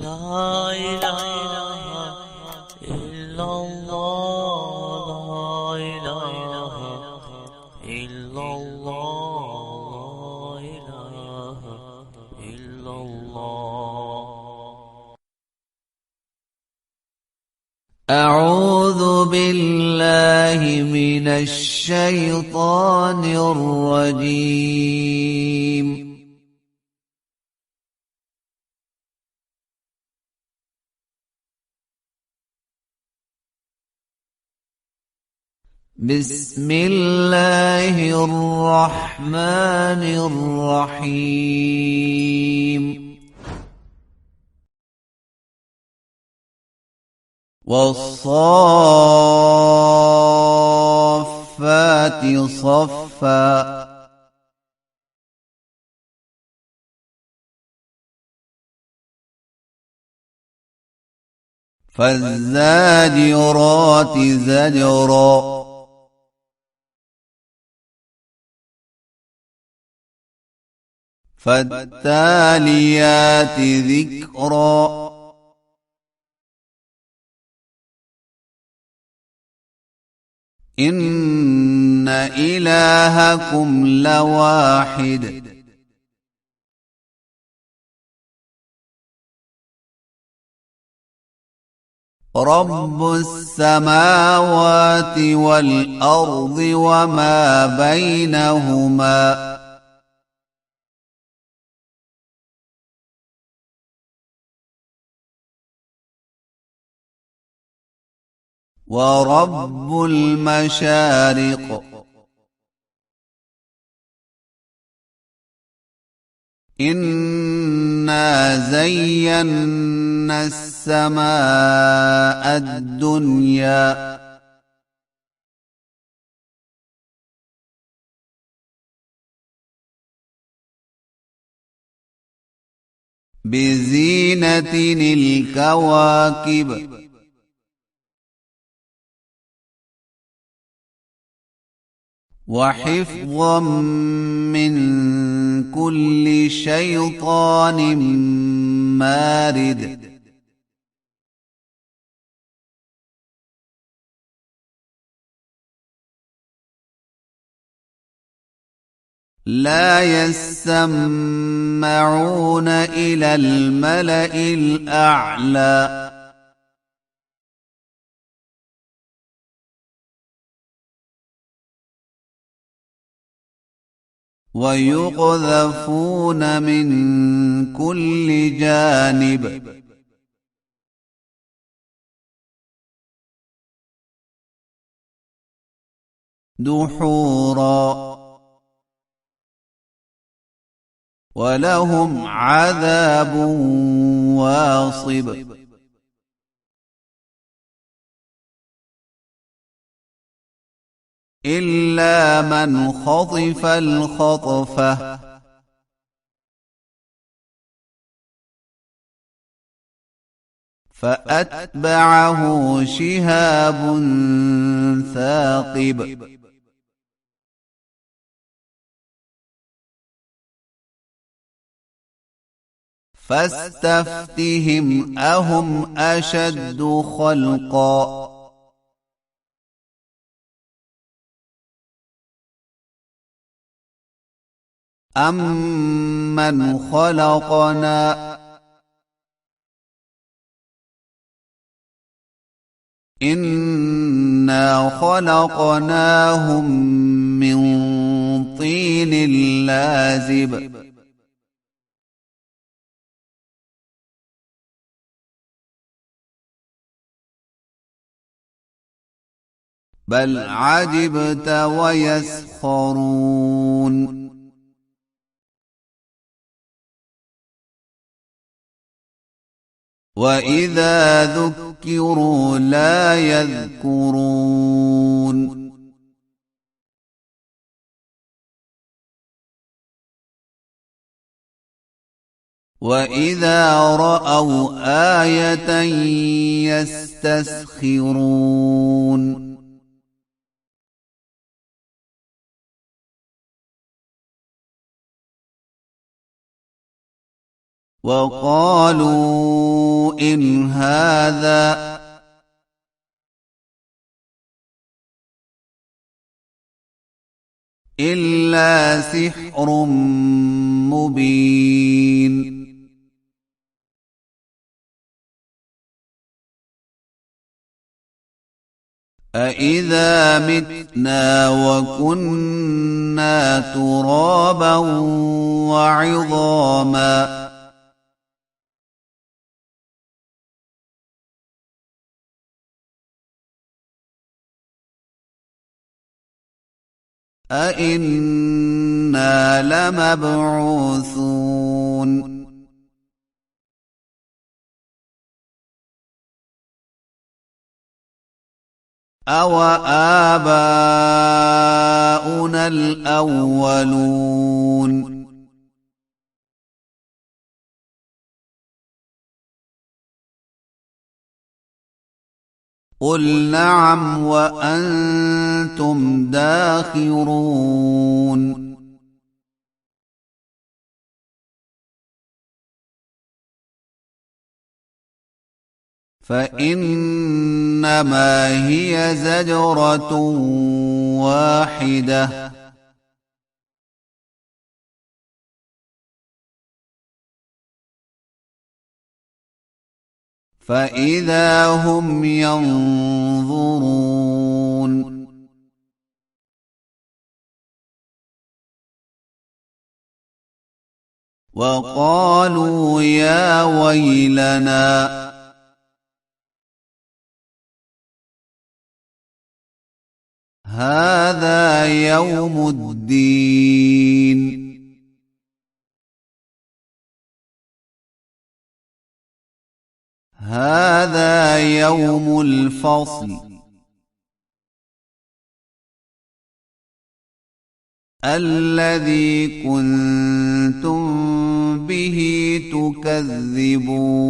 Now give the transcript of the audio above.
لا إله إلا الله، لا إله إلا الله، لا إله إلا الله. أعوذ بالله من الشيطان الرجيم. بسم الله الرحمن الرحيم. والصافات صفا فالزاجرات زجرا فالتاليات ذكرا إن إلهكم لواحد رب السماوات والأرض وما بينهما ورب المشارق إنا زينا السماء الدنيا بزينة الكواكب وحفظا من كل شيطان مارد لا يسمعون إلى الملأ الأعلى ويقذفون من كل جانب دحورا ولهم عذاب واصب إلا من خطف الخطفة فأتبعه شهاب ثاقب فاستفتهم أهم أشد خلقا أمن خلقنا إنا خلقناهم من طين لازب بل عجبت ويسخرون وإذا ذكروا لا يذكرون وإذا رأوا آية يستسخرون وقالوا إن هذا إلا سحر مبين أإذا متنا وكنا ترابا وعظاما أإنا لمبعوثون أوآباؤنا الأولون قل نعم وأنتم داخرون فإنما هي زجرة واحدة فإذا هم ينظرون وقالوا يا ويلنا هذا يوم الدين هذا يوم الفصل الذي كنتم به تكذبون